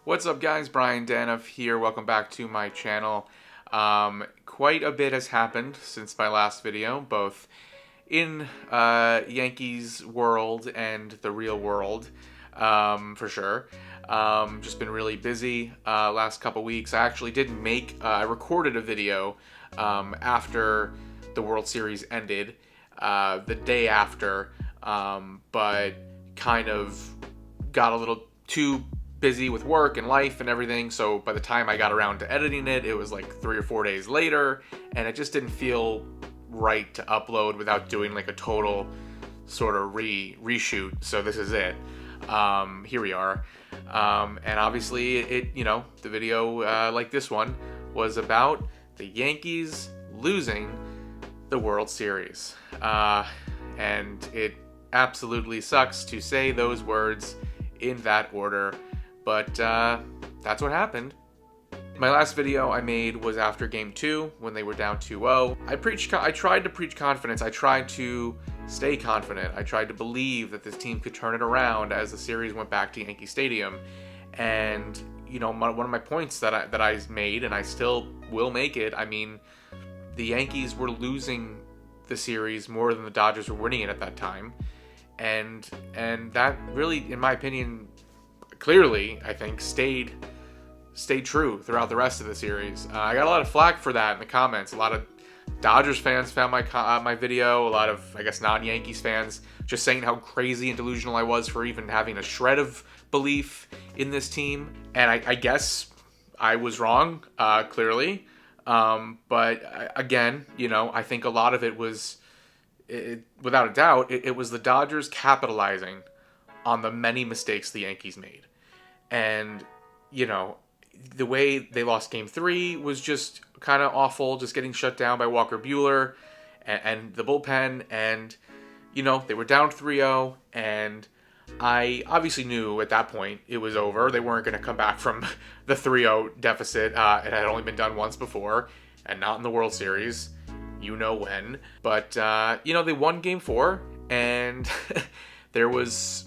What's up, guys? Brian Danoff here. Welcome back to my channel. Quite a bit has happened since my last video, both in Yankees world and the real world, for sure. Just been really busy last couple weeks. I actually did I recorded a video after the World Series ended, the day after, but kind of got a little too busy with work and life and everything, so by the time I got around to editing it, it was like 3 or 4 days later, and it just didn't feel right to upload without doing like a total sort of reshoot. So this is it. Here we are. And obviously the video like this one was about the Yankees losing the World Series. And it absolutely sucks to say those words in that order, but that's what happened. My last video I made was after Game 2 when they were down 2-0. I tried to preach confidence. I tried to stay confident. I tried to believe that this team could turn it around as the series went back to Yankee Stadium. And one of my points that I made, and I still will make it, I mean, the Yankees were losing the series more than the Dodgers were winning it at that time. And that really, in my opinion, clearly, I think, stayed true throughout the rest of the series. I got a lot of flack for that in the comments. A lot of Dodgers fans found my video. A lot of, I guess, non-Yankees fans just saying how crazy and delusional I was for even having a shred of belief in this team. And I guess I was wrong, clearly. But again, I think a lot of it was, without a doubt, it was the Dodgers capitalizing on the many mistakes the Yankees made. And, the way they lost Game 3 was just kind of awful, just getting shut down by Walker Buehler and the bullpen. And, they were down 3-0, and I obviously knew at that point it was over. They weren't going to come back from the 3-0 deficit. It had only been done once before, and not in the World Series. You know when. But, they won Game 4, and there was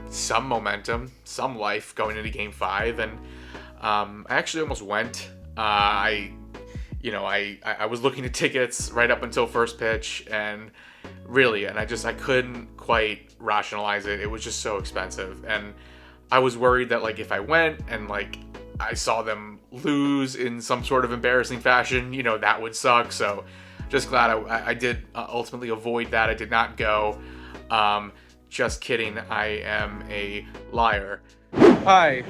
some momentum, some life going into Game 5, and I actually almost went. I was looking at tickets right up until first pitch, and I couldn't quite rationalize it. It was just so expensive, and I was worried that if I went and I saw them lose in some sort of embarrassing fashion, that would suck. So just glad I did ultimately avoid that. I did not go. Just kidding, I am a liar. Hi,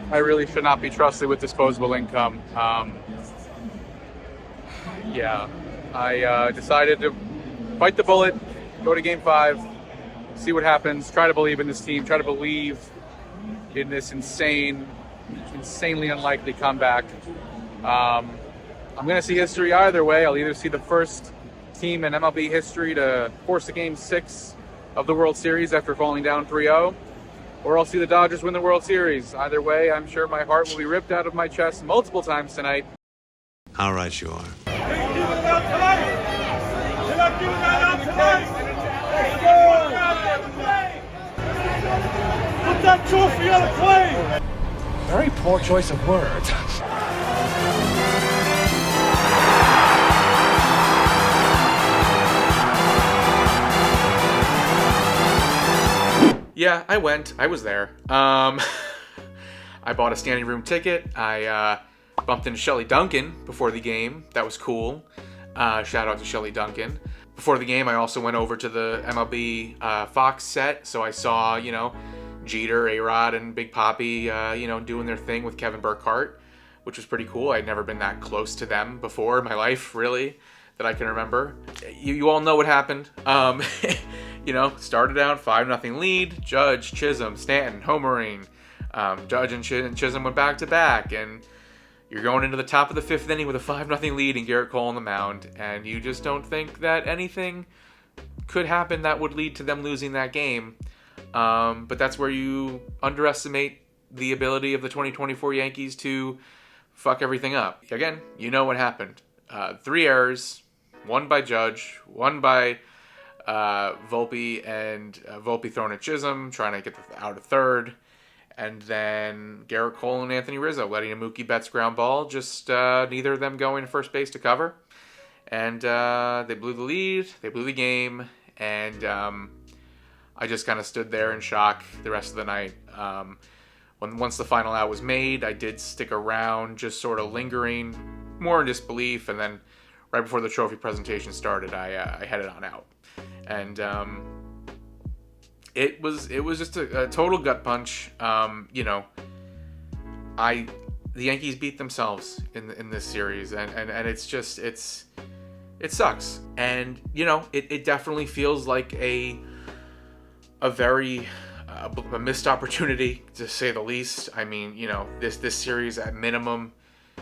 I really should not be trusted with disposable income. I decided to bite the bullet, go to Game 5, see what happens, try to believe in this team, try to believe in this insanely unlikely comeback. I'm going to see history either way. I'll either see the first team in MLB history to force a Game 6 of the World Series after falling down 3-0, or I'll see the Dodgers win the World Series. Either way, I'm sure my heart will be ripped out of my chest multiple times tonight. How right you are. Put that trophy on a plane! Very poor choice of words. Yeah, I went. I was there. I bought a standing room ticket. I bumped into Shelley Duncan before the game. That was cool. Shout out to Shelley Duncan. Before the game, I also went over to the MLB Fox set, so I saw, Jeter, A-Rod, and Big Papi, doing their thing with Kevin Burkhardt, which was pretty cool. I'd never been that close to them before in my life, really, that I can remember. You all know what happened. Started out 5-0 lead. Judge, Chisholm, Stanton, homering. Judge and Chisholm went back-to-back, and you're going into the top of the 5th inning with a 5-0 lead and Garrett Cole on the mound, and you just don't think that anything could happen that would lead to them losing that game. But that's where you underestimate the ability of the 2024 Yankees to fuck everything up. Again, you know what happened. 3 errors, one by Judge, one by Volpe, and Volpe throwing at Chisholm, trying to get out of third. And then Garrett Cole and Anthony Rizzo letting a Mookie Betts ground ball, just neither of them going to first base to cover. And they blew the lead, they blew the game, and I just kind of stood there in shock the rest of the night. Once the final out was made, I did stick around, just sort of lingering, more in disbelief, and then right before the trophy presentation started, I headed on out. And it was just a total gut punch. The Yankees beat themselves in this series, and it sucks. And it definitely feels like a very a missed opportunity, to say the least. I mean, this series at minimum,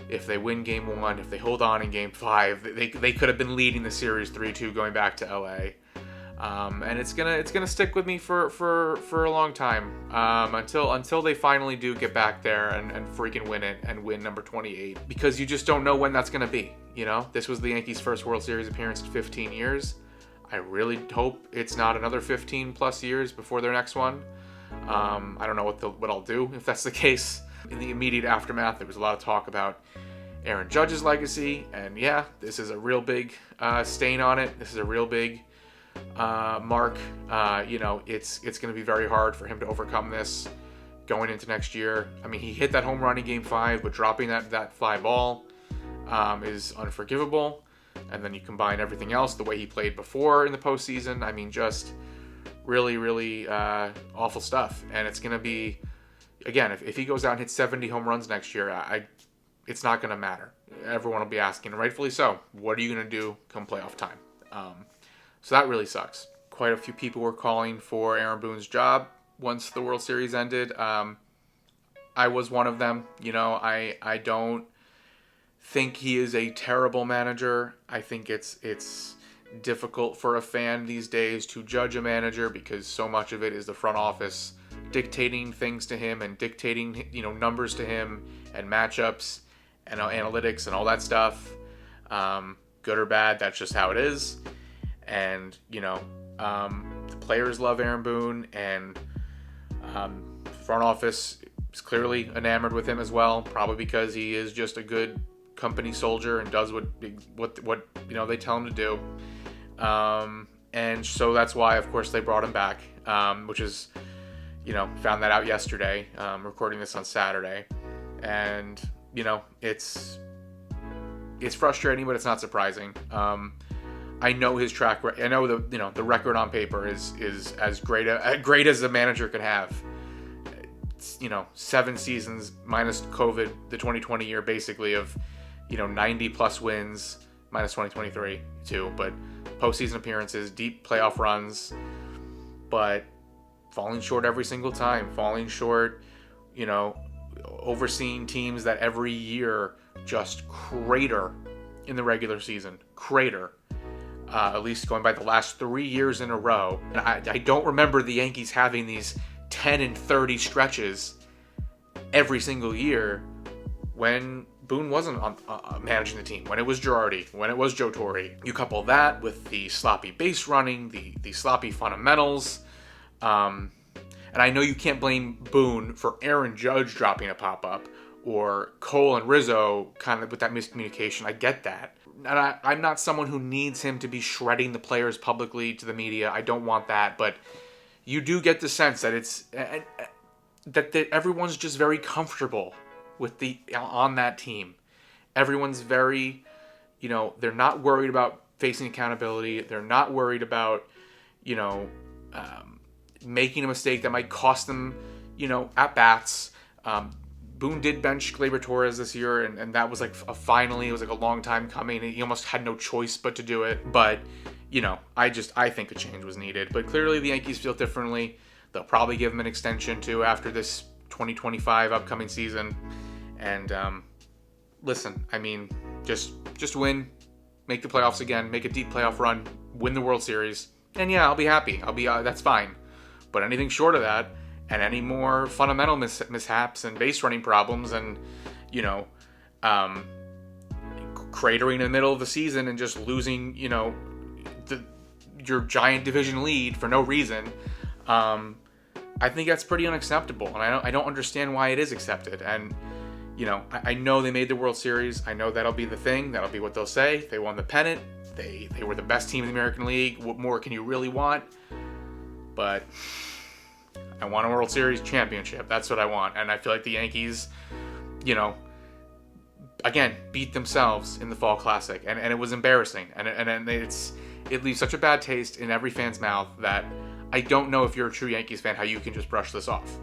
if they win Game 1, if they hold on in Game 5, they could have been leading the series 3-2 going back to LA. And it's gonna stick with me for a long time, until they finally do get back there and freaking win it and win number 28, because you just don't know when that's gonna be. This was the Yankees' first World Series appearance in 15 years. I really hope it's not another 15 plus years before their next one. I don't know what I'll do if that's the case. In the immediate aftermath, there was a lot of talk about Aaron Judge's legacy, and yeah, this is a real big stain on it. This is a real big mark. It's going to be very hard for him to overcome this going into next year. I mean, he hit that home run in Game 5, but dropping that fly ball is unforgivable. And then you combine everything else, the way he played before in the postseason. I mean, just really, really awful stuff. And it's going to be, again, if he goes out and hits 70 home runs next year, it's not going to matter. Everyone will be asking, rightfully so, what are you going to do come playoff time? So that really sucks. Quite a few people were calling for Aaron Boone's job once the World Series ended. I was one of them. I don't think he is a terrible manager. I think it's difficult for a fan these days to judge a manager, because so much of it is the front office dictating things to him and dictating numbers to him and matchups and analytics and all that stuff. Good or bad, that's just how it is. And the players love Aaron Boone, and front office is clearly enamored with him as well, probably because he is just a good company soldier and does what they tell him to do. And so that's why, of course, they brought him back, which is, found that out yesterday, recording this on Saturday. And, it's frustrating, but it's not surprising. I know his track record. I know the record on paper is as great as a manager could have. It's, 7 seasons minus COVID, the 2020 year, basically, of 90 plus wins, minus 2023 too, but postseason appearances, deep playoff runs, but falling short every single time, overseeing teams that every year just crater in the regular season, at least going by the last 3 years in a row. And I don't remember the Yankees having these 10 and 30 stretches every single year when Boone wasn't managing the team, when it was Girardi, when it was Joe Torre. You couple that with the sloppy base running, the sloppy fundamentals, and I know you can't blame Boone for Aaron Judge dropping a pop-up, or Cole and Rizzo kind of with that miscommunication. I get that. And I'm not someone who needs him to be shredding the players publicly to the media. I don't want that, but you do get the sense that that everyone's just very comfortable with on that team. Everyone's very, they're not worried about facing accountability. They're not worried about, making a mistake that might cost them, at bats. Boone did bench Gleyber Torres this year, and that was finally, it was a long time coming. He almost had no choice but to do it. But, I think a change was needed. But clearly the Yankees feel differently. They'll probably give him an extension too after this 2025 upcoming season. And listen, I mean, just win, make the playoffs again, make a deep playoff run, win the World Series, and yeah, I'll be happy. That's fine. But anything short of that, and any more fundamental mishaps and base running problems, and cratering in the middle of the season and just losing, your giant division lead for no reason, I think that's pretty unacceptable, and I don't understand why it is accepted. And I know they made the World Series. I know that'll be the thing. That'll be what they'll say. They won the pennant. They were the best team in the American League. What more can you really want? But I want a World Series championship. That's what I want. And I feel like the Yankees, again, beat themselves in the Fall Classic. And it was embarrassing. And it leaves such a bad taste in every fan's mouth that I don't know, if you're a true Yankees fan, how you can just brush this off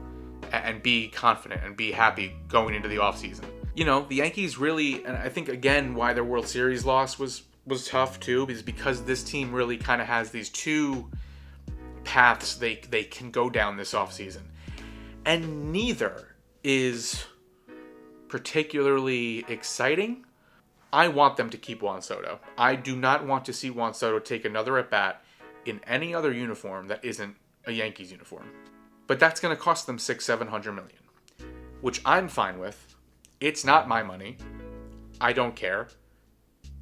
and be confident and be happy going into the offseason. The Yankees really, and I think, again, why their World Series loss was tough too, is because this team really kind of has these two paths they can go down this offseason. And neither is particularly exciting. I want them to keep Juan Soto. I do not want to see Juan Soto take another at-bat in any other uniform that isn't a Yankees uniform. But that's going to cost them $600-700 million, which I'm fine with. It's not my money. I don't care.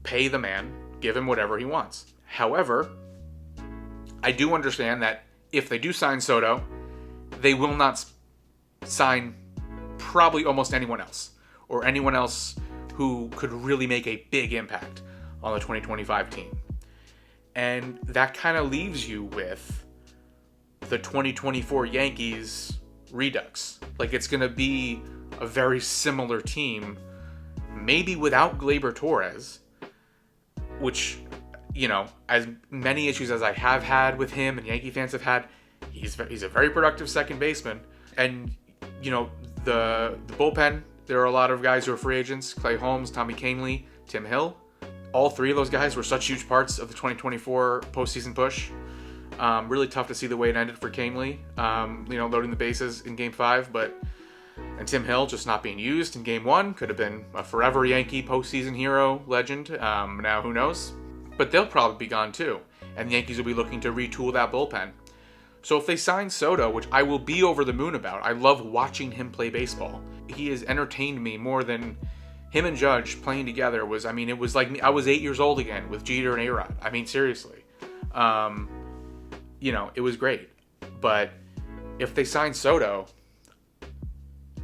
Pay the man. Give him whatever he wants. However, I do understand that if they do sign Soto, they will not sign probably almost anyone else, or anyone else who could really make a big impact on the 2025 team. And that kind of leaves you with the 2024 Yankees redux. Like, it's going to be a very similar team, maybe without Gleyber Torres, which, as many issues as I have had with him and Yankee fans have had, he's a very productive second baseman. And, the bullpen, there are a lot of guys who are free agents: Clay Holmes, Tommy Kahnle, Tim Hill. All three of those guys were such huge parts of the 2024 postseason push. Really tough to see the way it ended for Kahnle, loading the bases in Game 5, and Tim Hill just not being used in Game 1. Could have been a forever Yankee postseason hero, legend. Now who knows? But they'll probably be gone too, and the Yankees will be looking to retool that bullpen. So if they sign Soto, which I will be over the moon about, I love watching him play baseball. He has entertained me more than him and Judge playing together was. It was like I was 8 years old again with Jeter and A-Rod. Seriously. It was great. But if they sign Soto,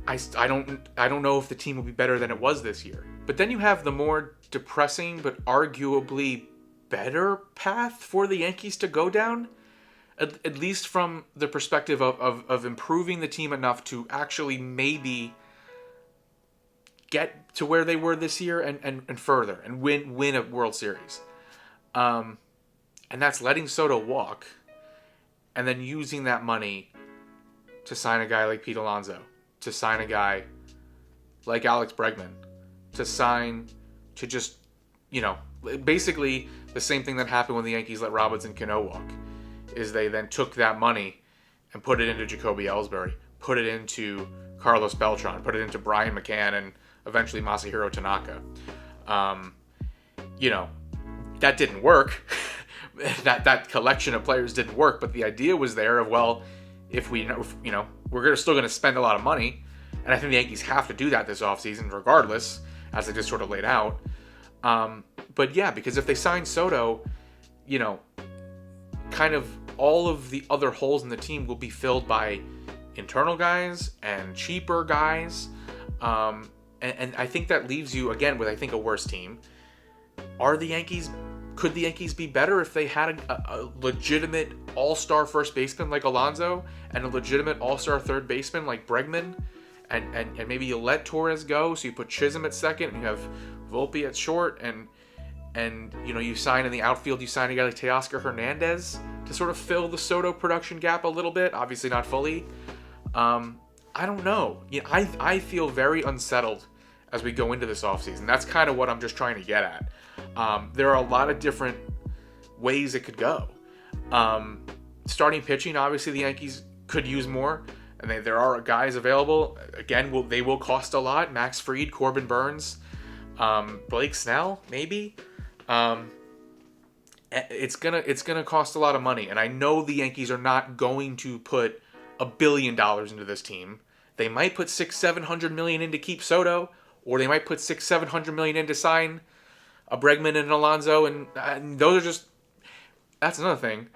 I don't know if the team will be better than it was this year. But then you have the more depressing but arguably better path for the Yankees to go down, at least from the perspective of improving the team enough to actually maybe get to where they were this year and further and win a World Series. And that's letting Soto walk and then using that money to sign a guy like Pete Alonso, to sign a guy like Alex Bregman, to just, basically the same thing that happened when the Yankees let Robinson Cano walk, is they then took that money and put it into Jacoby Ellsbury, put it into Carlos Beltran, put it into Brian McCann, and eventually Masahiro Tanaka. That didn't work. that collection of players didn't work, but the idea was there of, well, if we're still going to spend a lot of money, and I think the Yankees have to do that this offseason regardless, as they just sort of laid out. But yeah, because if they sign Soto, kind of all of the other holes in the team will be filled by internal guys and cheaper guys. And I think that leaves you, again, with, I think, a worse team. Could the Yankees be better if they had a legitimate all-star first baseman like Alonso and a legitimate all-star third baseman like Bregman? And maybe you let Torres go, so you put Chisholm at second and you have Volpe at short, and you sign in the outfield, you sign a guy like Teoscar Hernandez to sort of fill the Soto production gap a little bit, obviously not fully. I don't know. I feel very unsettled as we go into this offseason. That's kind of what I'm just trying to get at. There are a lot of different ways it could go. Starting pitching, obviously the Yankees could use more, and there are guys available. Again, they will cost a lot. Max Fried, Corbin Burns, Blake Snell, maybe. It's gonna cost a lot of money, and I know the Yankees are not going to put $1 billion into this team. They might put $600-700 million in to keep Soto, or they might put $600-700 million in to sign a Bregman and an Alonso, and those are just. That's another thing.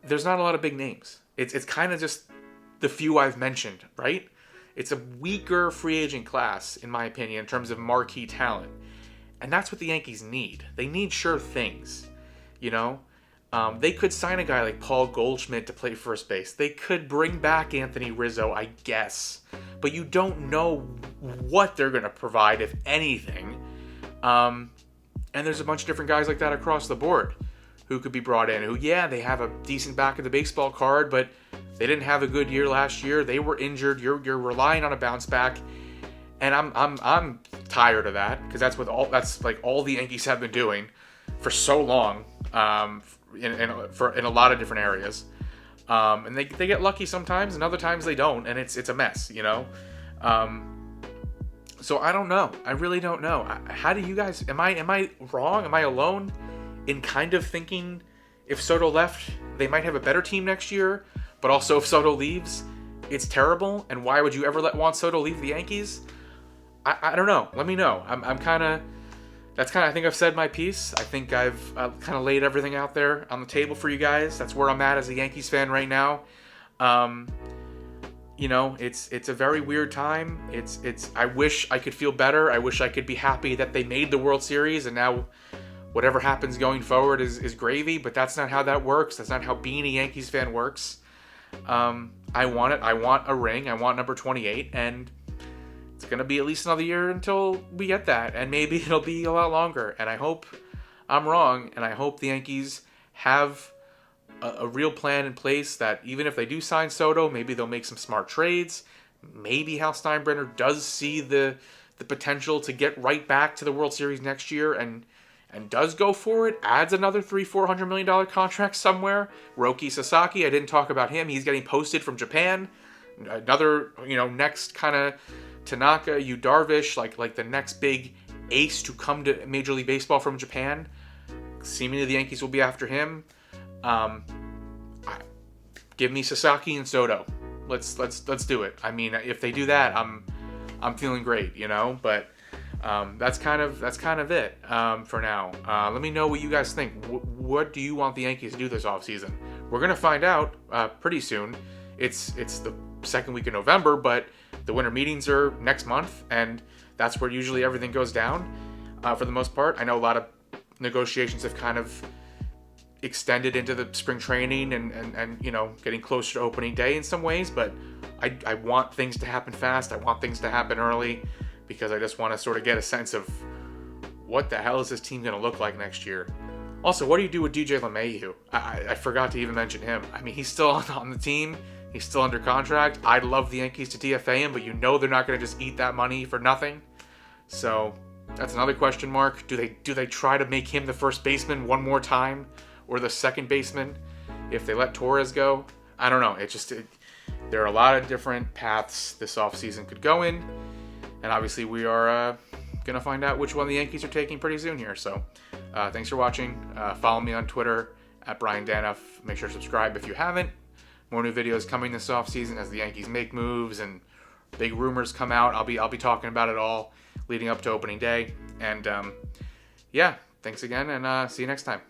There's not a lot of big names. It's kind of just the few I've mentioned, right? It's a weaker free agent class, in my opinion, in terms of marquee talent. And that's what the Yankees need. They need sure things, you know? They could sign a guy like Paul Goldschmidt to play first base. They could bring back Anthony Rizzo, I guess. But you don't know what they're going to provide, if anything. And there's a bunch of different guys like that across the board who could be brought in. Who, yeah, they have a decent back of the baseball card, but they didn't have a good year last year. They were injured. You're relying on a bounce back, and I'm tired of that, because that's like all the Yankees have been doing for so long. In a lot of different areas, and they get lucky sometimes, and other times they don't, and it's a mess, you know. So I don't know. I really don't know. How do you guys? Am I wrong? Am I alone in kind of thinking if Soto left, they might have a better team next year, but also if Soto leaves, it's terrible? And why would you ever let Juan Soto leave the Yankees? I don't know. Let me know. I'm kind of. I think I've said my piece. I think I've kind of laid everything out there on the table for you guys. That's where I'm at as a Yankees fan right now. You know, it's a very weird time. I wish I could feel better. I wish I could be happy that they made the World Series, and now whatever happens going forward is gravy, but that's not how that works. That's not how being a Yankees fan works. I want it. I want a ring. I want number 28, and it's going to be at least another year until we get that, and maybe it'll be a lot longer, and I hope I'm wrong, and I hope the Yankees have a real plan in place that even if they do sign Soto, maybe they'll make some smart trades. Maybe Hal Steinbrenner does see the potential to get right back to the World Series next year and does go for it, adds another $400 million contract somewhere. Roki Sasaki, I didn't talk about him. He's getting posted from Japan. Another, next kind of Tanaka, Yu Darvish, like the next big ace to come to Major League Baseball from Japan. Seemingly the Yankees will be after him. Give me Sasaki and Soto. Let's do it. I mean, if they do that, I'm feeling great, But that's kind of it for now. Let me know what you guys think. What do you want the Yankees to do this offseason? We're gonna find out pretty soon. It's the second week of November, but the winter meetings are next month, and that's where usually everything goes down for the most part. I know a lot of negotiations have kind of extended into the spring training and getting closer to opening day in some ways, but I want things to happen fast. I want things to happen early, because I just want to sort of get a sense of what the hell is this team going to look like next year. Also, what do you do with DJ LeMahieu? I forgot to even mention him. I mean, he's still on the team. He's still under contract. I'd love the Yankees to DFA him, but they're not going to just eat that money for nothing. So that's another question mark. Do they try to make him the first baseman one more time, or the second baseman if they let Torres go? I don't know. There are a lot of different paths this offseason could go in, and obviously we are going to find out which one the Yankees are taking pretty soon here. So thanks for watching. Follow me on Twitter at Brian Danoff. Make sure to subscribe if you haven't. More new videos coming this offseason as the Yankees make moves and big rumors come out. I'll be talking about it all leading up to opening day. And yeah, thanks again, and see you next time.